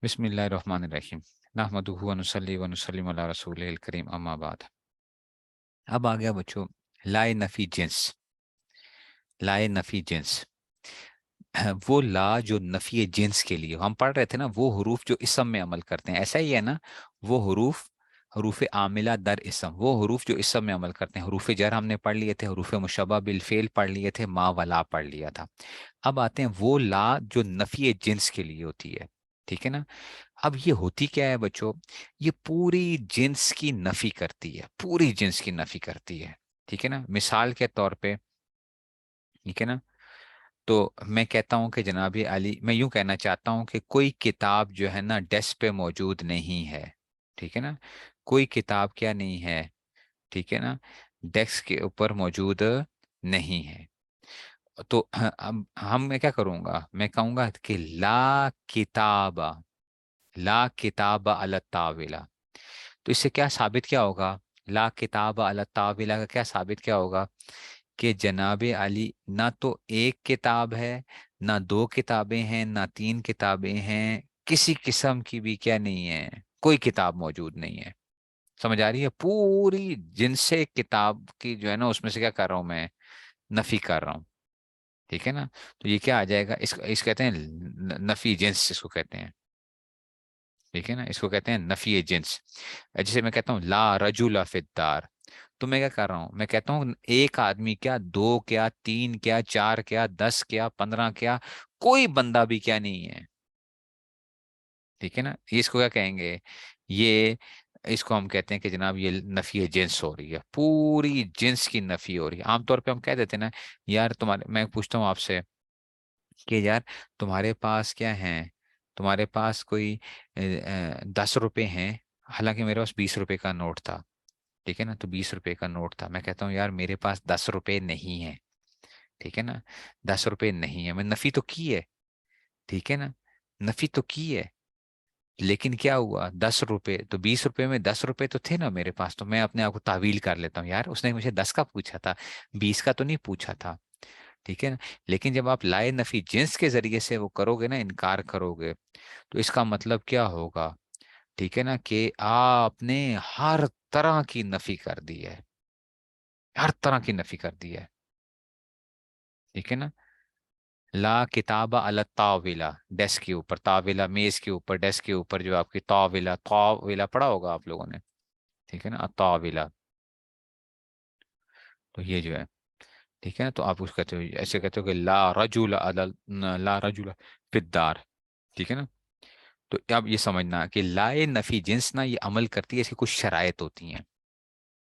بسم اللہ الرحمن الرحیم نحمدہ ونصلی ونسلم علی رسولہ الکریم اما بعد۔ اب آ گیا بچوں لائے نفی جنس۔ لائے نفی جنس وہ لا جو نفی جنس کے لیے ہم پڑھ رہے تھے نا، وہ حروف جو اسم میں عمل کرتے ہیں، ایسا ہی ہے نا، وہ حروف عاملہ در اسم، وہ حروف جو اسم میں عمل کرتے ہیں۔ حروف جر ہم نے پڑھ لیے تھے، حروف مشبہ بالفعل پڑھ لیے تھے، ما ولا پڑھ لیا تھا۔ اب آتے ہیں وہ لا جو نفی جنس کے لیے ہوتی ہے، ٹھیک ہے نا۔ اب یہ ہوتی کیا ہے بچوں؟ یہ پوری جنس کی نفی کرتی ہے، پوری جنس کی نفی کرتی ہے، ٹھیک ہے نا۔ مثال کے طور پہ، ٹھیک ہے نا، تو میں کہتا ہوں کہ جناب علی، میں یوں کہنا چاہتا ہوں کہ کوئی کتاب جو ہے نا ڈیسک پہ موجود نہیں ہے، ٹھیک ہے نا۔ کوئی کتاب کیا نہیں ہے، ٹھیک ہے نا، ڈیسک کے اوپر موجود نہیں ہے۔ تو اب میں کیا کروں گا؟ میں کہوں گا کہ لا کتاب، لا کتاب علی الطاولہ۔ تو اس سے کیا ثابت کیا ہوگا؟ لا کتاب علی الطاولہ کا کیا ثابت کیا ہوگا؟ کہ جناب علی نہ تو ایک کتاب ہے، نہ دو کتابیں ہیں، نہ تین کتابیں ہیں، کسی قسم کی بھی کیا نہیں ہے، کوئی کتاب موجود نہیں ہے۔ سمجھ آ رہی ہے؟ پوری جن سے کتاب کی جو ہے نا، اس میں سے کیا کر رہا ہوں میں؟ نفی کر رہا ہوں، ٹھیک ہے نا۔ تو یہ کیا آ جائے گا؟ اس کہتے ہیں نفی جنس، اس کو کہتے ہیں، ٹھیک ہے نا، اس کو کہتے ہیں نفی جنس۔ جیسے میں کہتا ہوں لا رجل فی الدار، تو میں کیا کر رہا ہوں؟ میں کہتا ہوں ایک آدمی کیا، دو کیا، تین کیا، چار کیا، 10 کیا، 15 کیا، کوئی بندہ بھی کیا نہیں ہے، ٹھیک ہے نا۔ یہ اس کو کیا کہیں گے؟ یہ اس کو ہم کہتے ہیں کہ جناب یہ نفی جنس ہو رہی ہے، پوری جنس کی نفی ہو رہی ہے۔ عام طور پہ ہم کہہ دیتے ہیں نا، یار تمہارے، میں پوچھتا ہوں آپ سے کہ یار تمہارے پاس کیا ہے، تمہارے پاس کوئی 10 روپے ہیں، حالانکہ میرے پاس 20 روپے کا نوٹ تھا، ٹھیک ہے نا، تو 20 روپے کا نوٹ تھا۔ میں کہتا ہوں یار میرے پاس 10 روپے نہیں ہے، ٹھیک ہے نا، 10 روپے نہیں ہے، میں نفی تو کی ہے، ٹھیک ہے نا، نفی تو کی ہے، لیکن کیا ہوا؟ 10 روپے تو 20 روپے میں 10 روپے تو تھے نا میرے پاس، تو میں اپنے آپ کو تعویل کر لیتا ہوں، یار اس نے مجھے 10 کا پوچھا تھا، 20 کا تو نہیں پوچھا تھا، ٹھیک ہے نا۔ لیکن جب آپ لائے نفی جنس کے ذریعے سے وہ کرو گے نا، انکار کرو گے، تو اس کا مطلب کیا ہوگا؟ ٹھیک ہے نا، کہ آپ نے ہر طرح کی نفی کر دی ہے، ہر طرح کی نفی کر دی ہے، ٹھیک ہے نا۔ لا کتاب علی الطاولہ، ڈیسک کے اوپر، طاولہ میز کے اوپر، ڈیسک کے اوپر جو آپ کی طاولہ، طاولہ پڑھا ہوگا آپ لوگوں نے، ٹھیک ہے نا، الطاولہ، تو یہ جو ہے، ٹھیک ہے نا، تو آپ اس کہتے ہو، ایسے کہتے ہو کہ لا رجل لا رجل فی الدار، ٹھیک ہے نا۔ تو اب یہ سمجھنا کہ لائے نفی جنس نا یہ عمل کرتی ہے، اس کی کچھ شرائط ہوتی ہیں۔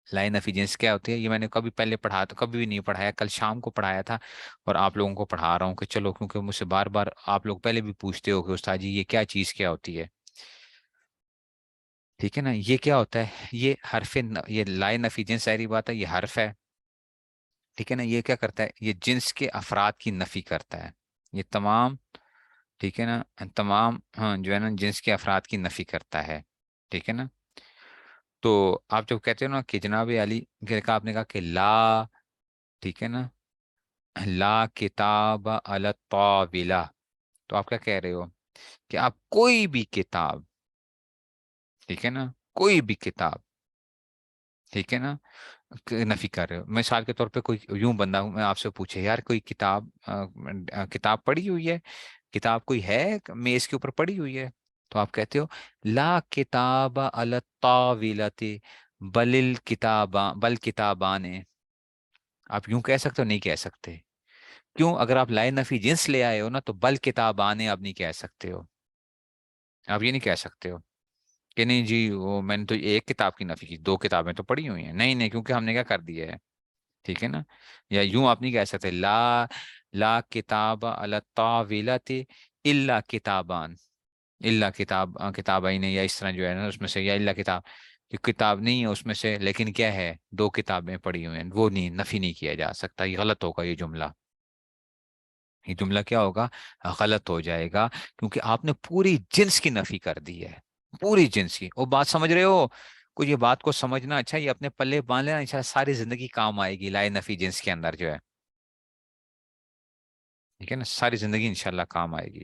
لائے نفی جنس کیا ہوتی ہے؟ یہ میں نے کبھی پہلے پڑھا، تو کبھی بھی نہیں پڑھایا، کل شام کو پڑھایا تھا، اور آپ لوگوں کو پڑھا رہا ہوں کہ چلو، کیونکہ مجھ سے بار بار آپ لوگ پہلے بھی پوچھتے ہو کہ استاد جی یہ کیا چیز کیا ہوتی ہے، ٹھیک ہے نا۔ یہ کیا ہوتا ہے؟ یہ حرف یہ لائے نفی جنس، ظاہری بات ہے یہ حرف ہے، ٹھیک ہے نا۔ یہ کیا کرتا ہے؟ یہ جنس کے افراد کی نفی کرتا ہے، یہ تمام، ٹھیک ہے نا، تمام، ہاں جو ہے نا جنس کے افراد کی نفی کرتا ہے، ٹھیک ہے نا۔ تو آپ جب کہتے ہو نا کہ جناب علی، کہ آپ نے کہا کہ لا، ٹھیک ہے نا، لا کتاب علی الطاولہ، تو آپ کیا کہہ رہے ہو؟ کہ آپ کوئی بھی کتاب، ٹھیک ہے نا، کوئی بھی کتاب، ٹھیک ہے نا، نفی کر رہے ہو۔ مثال کے طور پہ کوئی یوں بندہ میں آپ سے پوچھے، یار کوئی کتاب، کتاب پڑھی ہوئی ہے، کتاب کوئی ہے میز کے اوپر پڑھی ہوئی ہے، تو آپ کہتے ہو لا کتاب علی الطاولۃ بل الکتاب بل کتابان، آپ یوں کہہ سکتے ہو؟ نہیں کہہ سکتے، کیوں؟ اگر آپ لائے نفی جنس لے آئے ہو نا، تو بل کتابان آپ نہیں کہہ سکتے ہو، آپ یہ نہیں کہہ سکتے ہو کہ نہیں جی وہ میں نے تو ایک کتاب کی نفی کی، دو کتابیں تو پڑھی ہوئی ہیں، نہیں نہیں، کیونکہ ہم نے کیا کر دیا ہے، ٹھیک ہے نا۔ یا یوں آپ نہیں کہہ سکتے لا کتاب علی الطاولۃ الا کتابان، الا کتابین، یا اس طرح جو ہے نا اس میں سے، یا الا کتاب، کہ کتاب نہیں ہے اس میں سے، لیکن کیا ہے؟ دو کتابیں پڑھی ہوئی ہیں، وہ نہیں، نفی نہیں کیا جا سکتا، یہ غلط ہوگا یہ جملہ، یہ جملہ کیا ہوگا؟ غلط ہو جائے گا، کیونکہ آپ نے پوری جنس کی نفی کر دی ہے، پوری جنس کی۔ وہ بات سمجھ رہے ہو؟ کوئی یہ بات کو سمجھنا، اچھا یہ اپنے پلے باندھ لینا، انشاءاللہ ساری زندگی کام آئے گی لائے نفی جنس کے اندر جو ہے، ٹھیک ہے نا، ساری زندگی انشاءاللہ کام آئے گی۔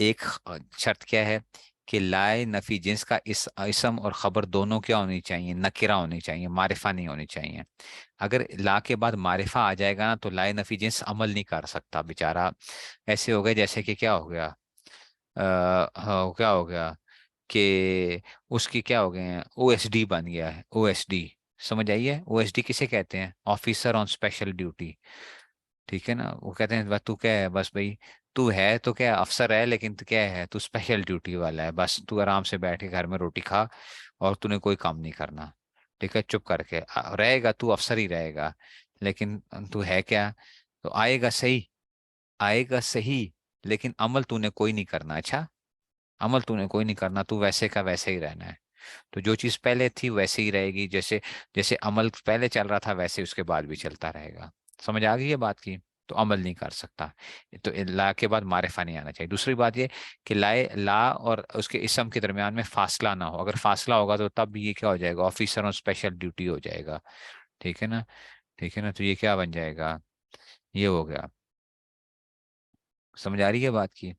ایک شرط کیا ہے کہ لائے نفی جنس کا اسم اور خبر دونوں کیا ہونی چاہیے؟ نکرہ ہونی چاہیے، معرفہ نہیں ہونی چاہیے۔ اگر لا کے بعد معرفہ آ جائے گا نا تو لائے نفی جنس عمل نہیں کر سکتا بیچارہ۔ ایسے ہو گئے جیسے کہ کیا ہو گیا، کیا ہو گیا کہ اس کی کیا ہو گئے ہیں، او ایس ڈی بن گیا ہے، او ایس ڈی۔ سمجھ آئیے او ایس ڈی کسے کہتے ہیں؟ آفیسر آن اسپیشل ڈیوٹی، ٹھیک ہے نا؟ وہ کہتے ہیں بس تو کیا ہے، بس بھائی تو ہے تو کیا افسر ہے، لیکن تو کیا ہے، تو اسپیشل ڈیوٹی والا ہے، بس تو آرام سے بیٹھ کے گھر میں روٹی کھا اور تو نے کوئی کام نہیں کرنا، ٹھیک ہے؟ چپ کر کے رہے گا، تو افسر ہی رہے گا، لیکن تو ہے کیا؟ تو آئے گا صحیح، آئے گا صحیح، لیکن عمل تو نے کوئی نہیں کرنا۔ اچھا، عمل تو نے کوئی نہیں کرنا، تو ویسے کا ویسے ہی رہنا ہے۔ تو جو چیز پہلے تھی ویسے ہی رہے گی، جیسے جیسے عمل پہلے چل رہا تھا ویسے اس کے بعد بھی چلتا رہے گا۔ سمجھ آ گئی یہ بات کی؟ تو عمل نہیں کر سکتا، تو لا کے بعد معرفہ نہیں آنا چاہیے۔ دوسری بات یہ کہ لائے لا اور اس کے اسم کے درمیان میں فاصلہ نہ ہو، اگر فاصلہ ہوگا تو تب بھی یہ کیا ہو جائے گا؟ آفیسر آن اسپیشل ڈیوٹی ہو جائے گا، ٹھیک ہے نا؟ ٹھیک ہے نا؟ تو یہ کیا بن جائے گا؟ یہ ہو گیا۔ سمجھ آ رہی ہے بات کی؟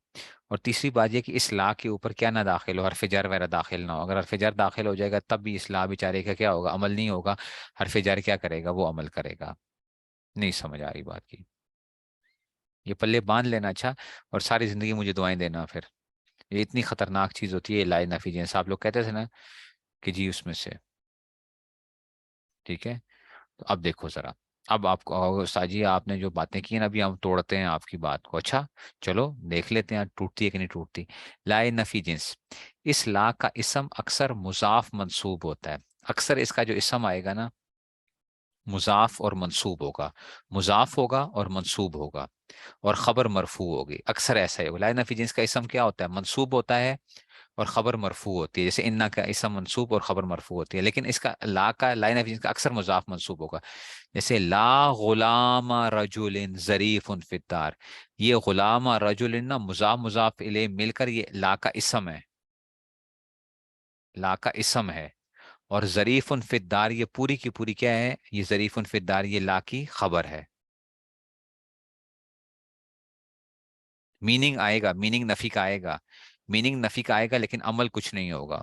اور تیسری بات یہ کہ اس لا کے اوپر کیا نہ داخل ہو، حرف جر وغیرہ داخل نہ ہو۔ اگر حرف جر داخل ہو جائے گا تب بھی اس لا بیچارے کا کیا ہوگا؟ عمل نہیں ہوگا۔ حرف جر کیا کرے گا؟ وہ عمل کرے گا۔ نہیں سمجھ آ رہی بات کی؟ یہ پلے باندھ لینا اچھا، اور ساری زندگی مجھے دعائیں دینا پھر۔ یہ اتنی خطرناک چیز ہوتی ہے لا نفی جنس، آپ لوگ کہتے تھے نا کہ جی اس میں سے، ٹھیک ہے؟ تو اب دیکھو ذرا، اب آپ کو استاد جی آپ نے جو باتیں کی نا ابھی ہم توڑتے ہیں آپ کی بات کو۔ اچھا چلو دیکھ لیتے ہیں ٹوٹتی ہے کہ نہیں ٹوٹتی۔ لا نفی جنس، اس لا کا اسم اکثر مضاف منصوب ہوتا ہے۔ اکثر اس کا جو اسم آئے گا نا مضاف اور منصوب ہوگا، مضاف ہوگا اور منصوب ہوگا، اور خبر مرفوع ہوگی۔ اکثر ایسا ہی ہوگا۔ لا نفی جنس کا اسم کیا ہوتا ہے؟ منصوب ہوتا ہے اور خبر مرفوع ہوتی ہے، جیسے انا کا اسم منصوب اور خبر مرفوع ہوتی ہے۔ لیکن اس کا لا نفی جنس کا اکثر مضاف منصوب ہوگا، جیسے لا غلام رجل ظریف فی الدار۔ یہ غلام رجل نا مضاف مضاف الیہ مل کر یہ لا کا اسم ہے، لا کا اسم ہے۔ اور ظریف فی الدار یہ پوری کی پوری کیا ہے؟ یہ ظریف فی الدار یہ لا کی خبر ہے۔ میننگ آئے گا، میننگ نفی کا آئے گا، میننگ نفی کا آئے گا، لیکن عمل کچھ نہیں ہوگا۔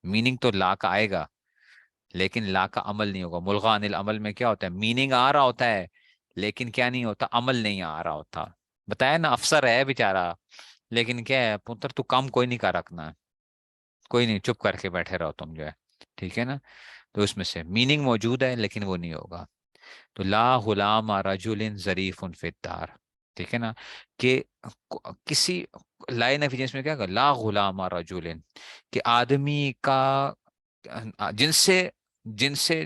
میننگ تو لا کا آئے گا لیکن لا کا عمل نہیں ہوگا۔ ملغا عن العمل میں کیا ہوتا ہے؟ میننگ آ رہا ہوتا ہے لیکن کیا نہیں ہوتا؟ عمل نہیں آ رہا ہوتا۔ بتایا نا افسر ہے بیچارہ، لیکن کیا ہے پتر تو کام کوئی نہیں کر رکھنا، کوئی نہیں، چپ کر کے بیٹھے رہو تم جو ہے، ٹھیک ہے نا؟ تو اس میں سے میننگ موجود ہے لیکن وہ نہیں ہوگا۔ تو لا غلام رجل ظریف فی الدار، ٹھیک ہے نا؟ کہ کسی لائن آف میں کیا کہ لا غلام رجل، کہ آدمی کا جن سے، جن سے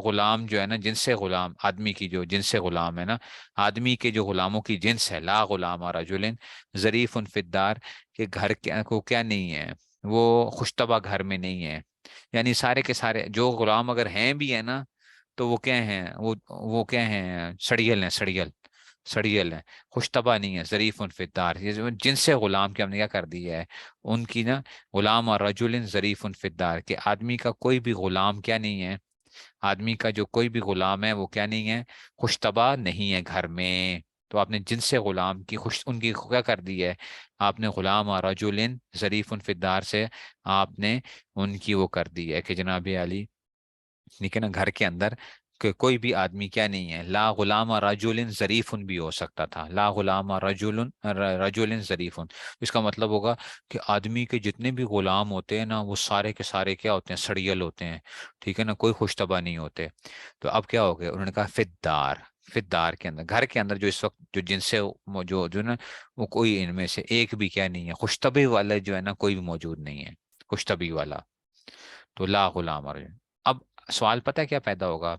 غلام جو ہے نا، جن سے غلام آدمی کی جو جن سے غلام ہے نا، آدمی کے جو غلاموں کی جنس ہے، لا غلام رجل ظریف فی الدار، کہ گھر کو کیا نہیں ہے، وہ خوشتبہ گھر میں نہیں ہے۔ یعنی سارے کے سارے جو غلام اگر ہیں بھی ہیں نا تو وہ کیا ہیں؟ وہ کیا ہیں؟ سڑیل ہیں، سڑیل، سڑیل ہیں، خوشتبہ نہیں ہے، ظریف فی الدار۔ یہ جن سے غلام کی ہم نے کیا کر دی ہے ان کی نا، غلام اور رجل ظریف فی الدار، کہ آدمی کا کوئی بھی غلام کیا نہیں ہے، آدمی کا جو کوئی بھی غلام ہے وہ کیا نہیں ہے؟ خوشتبہ نہیں ہے گھر میں۔ تو آپ نے جن سے غلام کی ان کی کیا کر دی ہے؟ آپ نے غلام اور رجل ظریف فی الدار سے آپ نے ان کی وہ کر دی ہے کہ جناب علی، ٹھیک ہے نا؟ گھر کے اندر کہ کوئی بھی آدمی کیا نہیں ہے۔ لا غلام رجل ظریف بھی ہو سکتا تھا، لا غلام رجل ظریف، اس کا مطلب ہوگا کہ آدمی کے جتنے بھی غلام ہوتے ہیں نا وہ سارے کے سارے کیا ہوتے ہیں؟ سڑیل ہوتے ہیں، ٹھیک ہے نا؟ کوئی خوشتبہ نہیں ہوتے۔ تو اب کیا ہو گیا؟ انہوں نے کہا فدار، فدار کے اندر، گھر کے اندر جو اس وقت جو جن سے جو نا وہ کوئی ان میں سے ایک بھی کیا نہیں ہے، خوشتبی والا جو ہے نا کوئی بھی موجود نہیں ہے، خوشتبی والا۔ تو لا غلام اب سوال پتہ ہے کیا پیدا ہوگا؟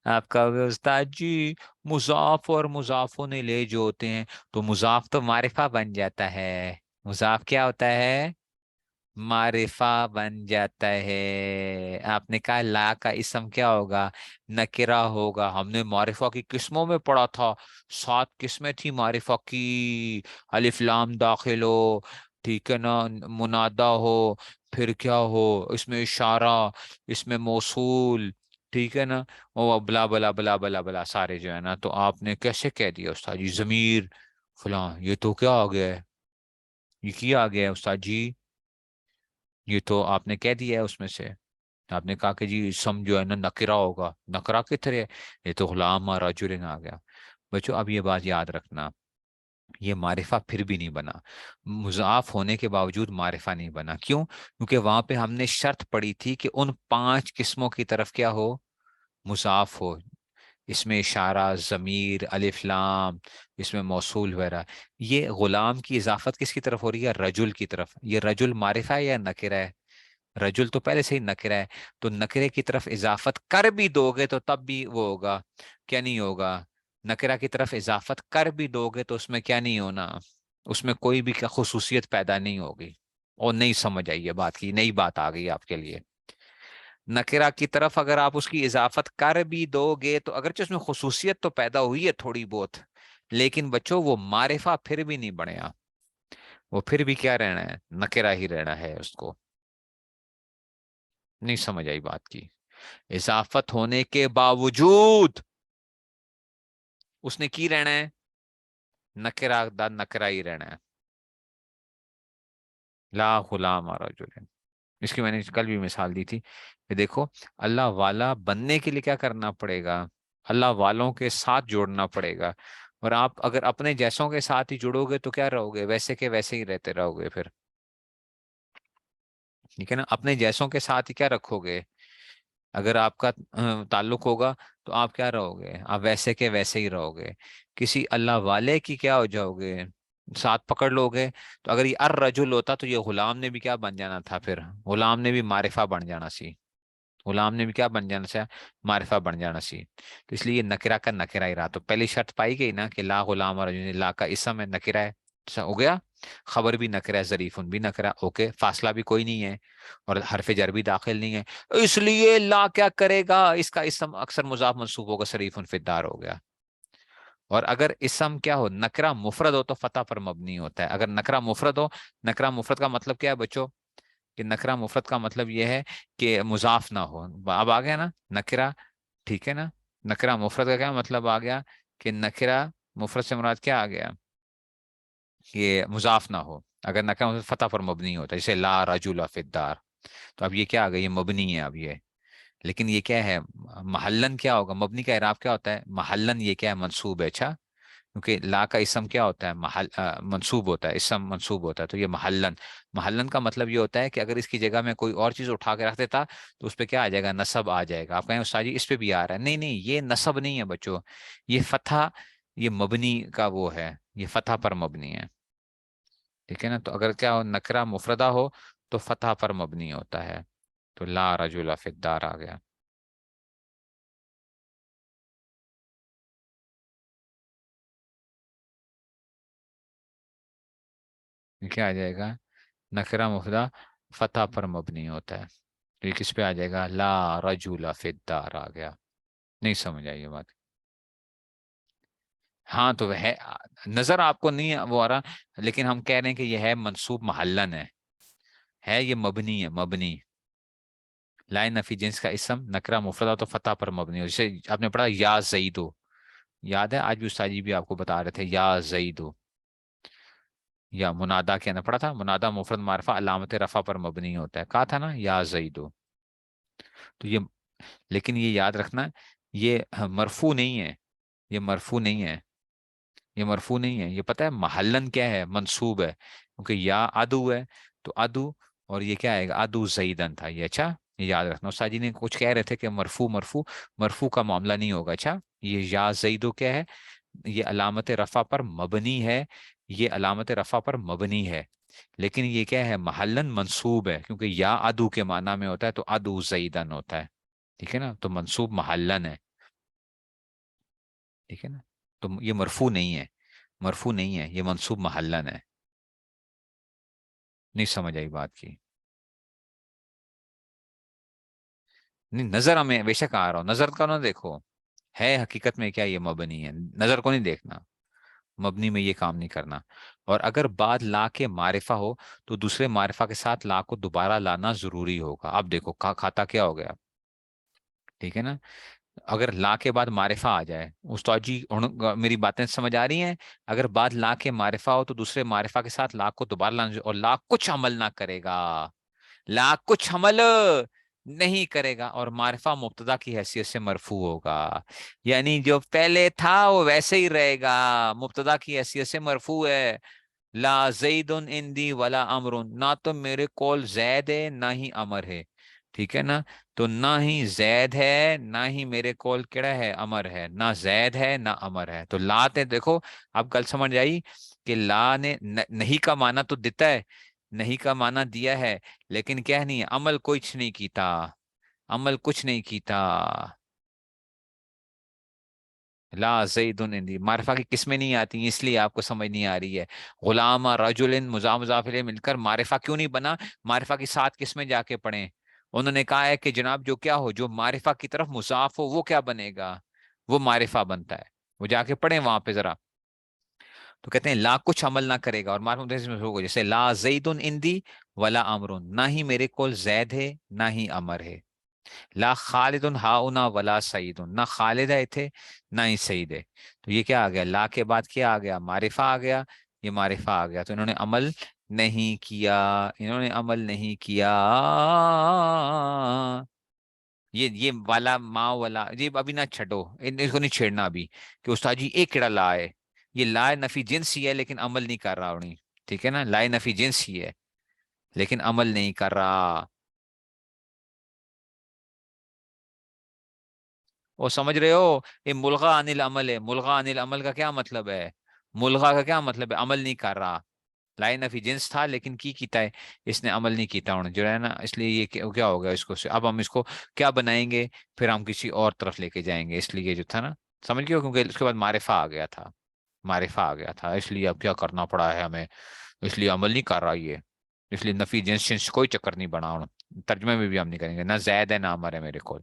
آپ کا استاد جی مضاف اور مضاف نے لے جو ہوتے ہیں تو مضاف تو معرفہ بن جاتا ہے، مضاف کیا ہوتا ہے؟ معرفہ بن جاتا ہے۔ آپ نے کہا لا کا اسم کیا ہوگا؟ نکرہ ہوگا۔ ہم نے معرفہ کی قسموں میں پڑھا تھا، 7 قسمیں تھی معرفہ کی، الف لام داخل ہو، ٹھیک ہے نا، منادا ہو، پھر کیا ہو، اس میں اشارہ، اس میں موصول، ٹھیک ہے نا، وہ بلا بلا بلا بلا بلا سارے جو ہے نا۔ تو آپ نے کیسے کہہ دیا استاد جی ضمیر فلاں یہ تو کیا آ گیا ہے، یہ کیا آ گیا ہے استاد جی، یہ تو آپ نے کہہ دیا ہے اس میں سے، آپ نے کہا کہ جی اسم جو ہے نا نکرا ہوگا، نکرا کس طرح ہے؟ یہ تو غلام رجل آ گیا۔ بچوں اب یہ بات یاد رکھنا، یہ معرفہ پھر بھی نہیں بنا، مضاف ہونے کے باوجود معرفہ نہیں بنا، کیوں؟ کیونکہ وہاں پہ ہم نے شرط پڑی تھی کہ ان 5 قسموں کی طرف کیا ہو، مضاف ہو، اس میں اشارہ، ضمیر، الف لام، اس میں موصول وغیرہ۔ یہ غلام کی اضافت کس کی طرف ہو رہی ہے؟ رجل کی طرف۔ یہ رجل معرفہ ہے یا نکرہ ہے؟ رجل تو پہلے سے ہی نکرہ ہے، تو نکرے کی طرف اضافت کر بھی دو گے تو تب بھی وہ ہوگا، کیا نہیں ہوگا؟ نکرہ کی طرف اضافت کر بھی دو گے تو اس میں کیا نہیں ہونا، اس میں کوئی بھی خصوصیت پیدا نہیں ہوگی۔ اور نہیں سمجھ آئی یہ بات کی، نئی بات آ گئی آپ کے لیے۔ نکرہ کی طرف اگر آپ اس کی اضافت کر بھی دو گے تو اگرچہ اس میں خصوصیت تو پیدا ہوئی ہے تھوڑی بہت، لیکن بچوں وہ معرفہ پھر بھی نہیں بنیا، وہ پھر بھی کیا رہنا ہے؟ نکرہ ہی رہنا ہے اس کو۔ نہیں سمجھ آئی بات کی؟ اضافت ہونے کے باوجود اس نے کی رہنا ہے، نکرہ دا نکرہ ہی رہنا ہے۔ لا غلام رجل، اس کی میں نے کل بھی مثال دی تھی کہ دیکھو، اللہ والا بننے کے لیے کیا کرنا پڑے گا؟ اللہ والوں کے ساتھ جوڑنا پڑے گا، اور آپ اگر اپنے جیسوں کے ساتھ ہی جڑو گے تو کیا رہو گے؟ ویسے کے ویسے ہی رہتے رہو گے پھر، ٹھیک ہے نا؟ اپنے جیسوں کے ساتھ ہی کیا رکھو گے؟ اگر آپ کا تعلق ہوگا تو آپ کیا رہو گے؟ آپ ویسے کے ویسے ہی رہو گے۔ کسی اللہ والے کی کیا ہو جاؤ گے؟ ساتھ پکڑ لو گے۔ تو اگر یہ الرجل ہوتا تو یہ غلام نے بھی کیا بن جانا تھا؟ پھر غلام نے بھی معرفہ بن جانا سی، غلام نے بھی کیا بن جانا سی؟ معرفہ بن جانا سی۔ تو اس لیے یہ نکرہ کا نکرہ ہی رہا۔ تو پہلی شرط پائی گئی نا کہ لا غلام اور رجل، لا کا اسم ہے، نکرہ ہے، ہو گیا۔ خبر بھی نکرہ ہے، ظریف بھی نکرہ، اوکے، فاصلہ بھی کوئی نہیں ہے، اور حرف جر بھی داخل نہیں ہے، اس لیے لا کیا کرے گا؟ اس کا اسم اکثر مضاف منصوب ہوگا، شریف فی الدار ہو گیا۔ اور اگر اسم کیا ہو، نکرہ مفرد ہو تو فتح پر مبنی ہوتا ہے۔ اگر نکرہ مفرد ہو، نکرہ مفرد کا مطلب کیا ہے بچوں؟ کہ نکرہ مفرد کا مطلب یہ ہے کہ مضاف نہ ہو۔ اب آ گیا نا نکرہ، ٹھیک ہے نا؟ نکرہ مفرد کا کیا مطلب آ گیا؟ کہ نکرہ مفرد سے مراد کیا آ گیا؟ کہ مضاف نہ ہو۔ اگر نکرہ مفرد فتح پر مبنی ہوتا ہے، جیسے لا رجل فی الدار، تو اب یہ کیا آ گیا؟ یہ مبنی ہے اب یہ، لیکن یہ کیا ہے؟ محلن کیا ہوگا؟ مبنی کا اعراب کیا ہوتا ہے؟ محلن یہ کیا ہے؟ منصوب ہے، اچھا، کیونکہ لا کا اسم کیا ہوتا ہے؟ منصوب ہوتا ہے، اسم منصوب ہوتا ہے، تو یہ محلن، محلن کا مطلب یہ ہوتا ہے کہ اگر اس کی جگہ میں کوئی اور چیز اٹھا کے رکھ دیتا تو اس پہ کیا آ جائے گا؟ نصب آ جائے گا۔ آپ کہیں استاد جی اس پہ بھی آ رہا ہے، نہیں نہیں، یہ نصب نہیں ہے بچوں، یہ فتح، یہ مبنی کا وہ ہے، یہ فتح پر مبنی ہے، ٹھیک ہے نا؟ تو اگر کیا ہو، نکرہ مفردہ ہو تو فتح پر مبنی ہوتا ہے، تو لا رجل فی الدار آ گیا۔ یہ کیا آ جائے گا؟ نکرہ مفردہ فتح پر مبنی ہوتا ہے، تو یہ کس پہ آ جائے گا؟ لا رجل فی الدار آ گیا۔ نہیں سمجھ آئی یہ بات؟ ہاں تو ہے، نظر آپ کو نہیں وہ آ رہا، لیکن ہم کہہ رہے ہیں کہ یہ ہے منصوب محلن ہے یہ مبنی ہے، مبنی، لائن نفی جنس کا اسم نکرہ مفردہ تو فتح پر مبنی ہو، جیسے آپ نے پڑھا یا زیدو، یاد ہے؟ آج بھی استاد جی بھی آپ کو بتا رہے تھے یا زیدو، یا منادا کے اندر پڑھا تھا، منادا مفرد معرفہ علامت رفع پر مبنی ہوتا ہے، کہا تھا نا یا زیدو؟ تو یہ، لیکن یہ یاد رکھنا، یہ مرفوع نہیں ہے، یہ مرفوع نہیں ہے، یہ مرفوع نہیں ہے، یہ پتہ ہے محلن کیا ہے؟ منصوب ہے، کیونکہ یا ادو ہے، تو ادو، اور یہ کیا آئے گا؟ ادو زیدن تھا یہ، اچھا، یہ یاد رکھنا۔ استاد جی نے کچھ کہہ رہے تھے کہ مرفوع مرفوع، مرفوع کا معاملہ نہیں ہوگا، اچھا، یہ یا زیدو کیا ہے؟ یہ علامت رفع پر مبنی ہے، یہ علامت رفع پر مبنی ہے، لیکن یہ کیا ہے؟ محلن منصوب ہے، کیونکہ یا ادو کے معنی میں ہوتا ہے تو ادو زیدن ہوتا ہے، ٹھیک ہے نا؟ تو منصوب محلن ہے، ٹھیک ہے نا؟ تو یہ مرفوع نہیں ہے، مرفوع نہیں ہے، یہ منصوب محلن ہے۔ نہیں سمجھ آئی بات کی؟ نہیں، نظر ہمیں بے شک آ رہا ہوں، نظر کا نہ دیکھو، ہے حقیقت میں کیا؟ یہ مبنی ہے، نظر کو نہیں دیکھنا، مبنی میں یہ کام نہیں کرنا۔ اور اگر بعد لا کے معرفہ ہو تو دوسرے معرفہ کے ساتھ لا کو دوبارہ لانا ضروری ہوگا۔ اب دیکھو کھاتا کیا ہو گیا، ٹھیک ہے نا؟ اگر لا کے بعد معرفہ آ جائے، استاد جی میری باتیں سمجھ آ رہی ہیں؟ اگر بعد لا کے معرفہ ہو تو دوسرے معرفہ کے ساتھ لا کو دوبارہ لانا، اور لا کچھ عمل نہ کرے گا، لا کچھ عمل نہیں کرے گا، اور معرفہ مبتدا کی حیثیت سے مرفوع ہوگا، یعنی جو پہلے تھا وہ ویسے ہی رہے گا، مبتدا کی حیثیت سے مرفوع ہے۔ لا زید عندی ولا امر، نہ تو میرے کول زید ہے نہ ہی امر ہے، ٹھیک ہے نا؟ تو نہ ہی زید ہے نہ ہی میرے کول کیڑا ہے، امر ہے، نہ زید ہے نہ امر ہے، تو لا تے دیکھو اب کل سمجھ آئی کہ لا نے نہیں کا معنی تو دیتا ہے، نہیں کا معنی دیا ہے، لیکن کیا نہیں، عمل کچھ نہیں کیتا، عمل کچھ نہیں کیتا۔ لا زید عندی معرفہ کی قسمیں نہیں آتی، اس لیے آپ کو سمجھ نہیں آ رہی ہے۔ غلام رجل مضاف مضاف الیہ مل کر معرفہ کیوں نہیں بنا؟ معرفہ کی 7 قسمیں جا کے پڑھیں، انہوں نے کہا ہے کہ جناب جو کیا ہو، جو معرفہ کی طرف مضاف ہو وہ کیا بنے گا، وہ معرفہ بنتا ہے، وہ جا کے پڑھیں وہاں پہ ذرا۔ تو کہتے ہیں لا کچھ عمل نہ کرے گا، اور معرفہ متصل میں ہوگا، جیسے لا زید عندی ولا امر، نہ ہی میرے کول زید ہے نہ ہی امر ہے۔ لا خالد ہاؤنا ولا سعید، نہ خالد ہے تھے نہ ہی سعید ہے۔ تو یہ کیا آ گیا، لا کے بعد کیا آ گیا، معرفہ آ گیا، یہ معرفہ آ گیا، تو انہوں نے عمل نہیں کیا، انہوں نے عمل نہیں کیا۔ یہ والا ما والا یہ ابھی نہ چھڈو، اس کو نہیں چھیڑنا ابھی، کہ استاد جی ایک کیڑا لا ہے، یہ لا نفی جنس ہی ہے لیکن عمل نہیں کر رہا انہیں، ٹھیک ہے نا؟ لا نفی جنس ہی ہے لیکن عمل نہیں کر رہا۔ وہ سمجھ رہے ہو؟ یہ ملغا عن العمل ہے، ملغا عن العمل کا کیا مطلب ہے؟ ملغا کا کیا مطلب ہے؟ عمل نہیں کر رہا، لا نفی جنس تھا لیکن کی کیتا ہے، اس نے عمل نہیں کیتا انہوں جو ہے نا، اس لیے یہ کیا ہوگا، اس کو اب ہم اس کو کیا بنائیں گے، پھر ہم کسی اور طرف لے کے جائیں گے، اس لیے جو تھا نا، سمجھ گئے ہو؟ کیونکہ اس کے بعد معرفہ آ گیا تھا، معرفہ آ گیا تھا، اس لیے اب کیا کرنا پڑا ہے ہمیں، اس لیے عمل نہیں کر رہا یہ، اس لیے نفی جنس کوئی چکر نہیں بنا، ترجمے میں بھی ہم نہیں کریں گے، نہ زید ہے نہ عمر ہے میرے کو۔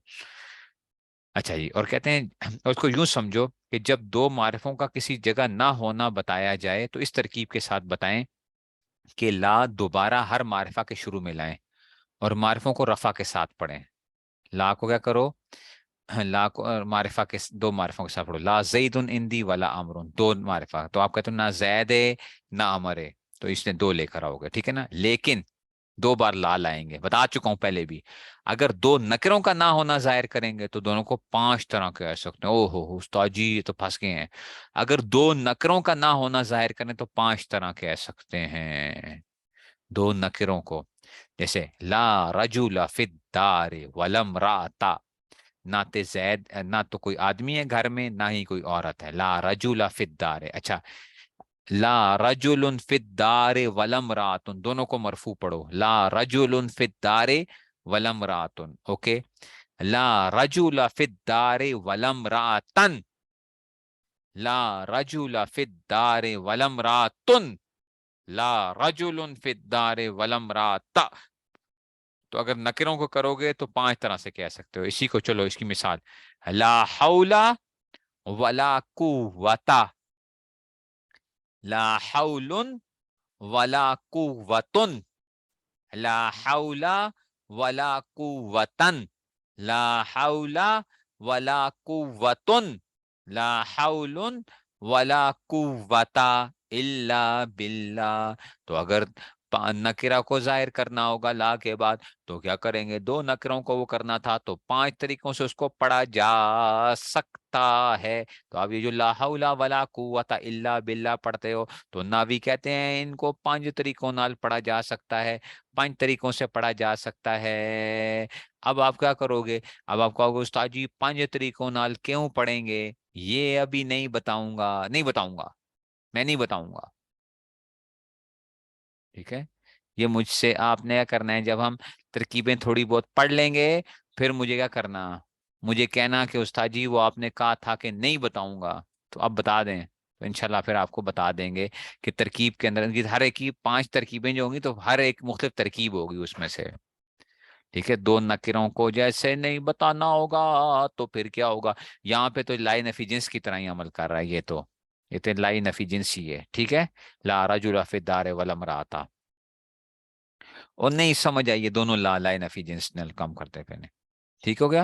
اچھا جی، اور کہتے ہیں اور اس کو یوں سمجھو کہ جب دو معرفوں کا کسی جگہ نہ ہونا بتایا جائے تو اس ترکیب کے ساتھ بتائیں کہ لا دوبارہ ہر معرفہ کے شروع میں لائیں، اور معرفوں کو رفع کے ساتھ پڑھیں۔ لا کو کیا کرو، لا کو معرفہ کے دو معرفوں کے ساتھ پڑھو، لا زید اندی ولا امر، دو معرفہ، تو آپ کہتے ہو نہ زید ہے نہ امر ہے، تو اس نے دو لے کر آؤ گے، ٹھیک ہے نا؟ لیکن 2 بار لا لائیں گے، بتا چکا ہوں پہلے بھی، اگر 2 نکروں کا نہ ہونا ظاہر کریں گے تو دونوں کو 5 طرح کہہ سکتے ہیں۔ او ہو استاد جی یہ تو پھنس گئے ہیں، اگر 2 نکروں کا نہ ہونا ظاہر کریں تو 5 طرح کہہ سکتے ہیں 2 نکروں کو، جیسے لا رجل فی الدار ولم راتا، نہ تے زید، نہ تو کوئی آدمی ہے گھر میں نہ ہی کوئی عورت ہے، لا رجل فی الدار۔ اچھا، لا رجل فی الدار ولم راتن، دونوں کو مرفوع پڑھو، لا رجل فی الدار ولم راتن، اوکے؟ لا رجل فی الدار ولم راتن، لا رجل فی الدار ولم راتن، لا رجل فی الدار ولم رات۔ تو اگر نکروں کو کرو گے تو 5 طرح سے کہہ سکتے ہو اسی کو، چلو اس کی مثال، لا حول ولا قوت، لا حول ولا قوت، لا حول ولا قوت، لا حول ولا قوت، لا حول ولا قوت الا باللہ۔ تو اگر نکرہ کو ظاہر کرنا ہوگا لا کے بعد تو کیا کریں گے، 2 نکروں کو وہ کرنا تھا تو 5 طریقوں سے اس کو پڑھا جا سکتا ہے۔ تو اب یہ جو لا حول ولا قوت الا باللہ پڑھتے ہو تو ناوی کہتے ہیں ان کو 5 طریقوں نال پڑھا جا سکتا ہے، 5 طریقوں سے پڑھا جا سکتا ہے۔ اب آپ کیا کرو گے، اب آپ کہو گے استاد جی 5 طریقوں نال کیوں پڑھیں گے، یہ ابھی نہیں بتاؤں گا، نہیں بتاؤں گا، میں نہیں بتاؤں گا، ٹھیک ہے؟ یہ مجھ سے آپ نے کیا کرنا ہے، جب ہم ترکیبیں تھوڑی بہت پڑھ لیں گے پھر مجھے کیا کرنا، مجھے کہنا کہ استاد جی وہ آپ نے کہا تھا کہ نہیں بتاؤں گا، تو اب بتا دیں، تو انشاءاللہ پھر آپ کو بتا دیں گے کہ ترکیب کے اندر ہر ایک کی 5 ترکیبیں جو ہوں گی تو ہر ایک مختلف ترکیب ہوگی اس میں سے، ٹھیک ہے؟ 2 نکروں کو جیسے نہیں بتانا ہوگا تو پھر کیا ہوگا، یہاں پہ تو لائی نفی جنس کی طرح ہی عمل کر رہا ہے، یہ تو لائی نفی جنس ہی ہے، ٹھیک ہے؟ لا رجل فی الدار ولم رأتا، اور نہیں سمجھ آئیے دونوں لا لائے نفی جنس نل کام کرتے پہنے، ٹھیک ہو گیا؟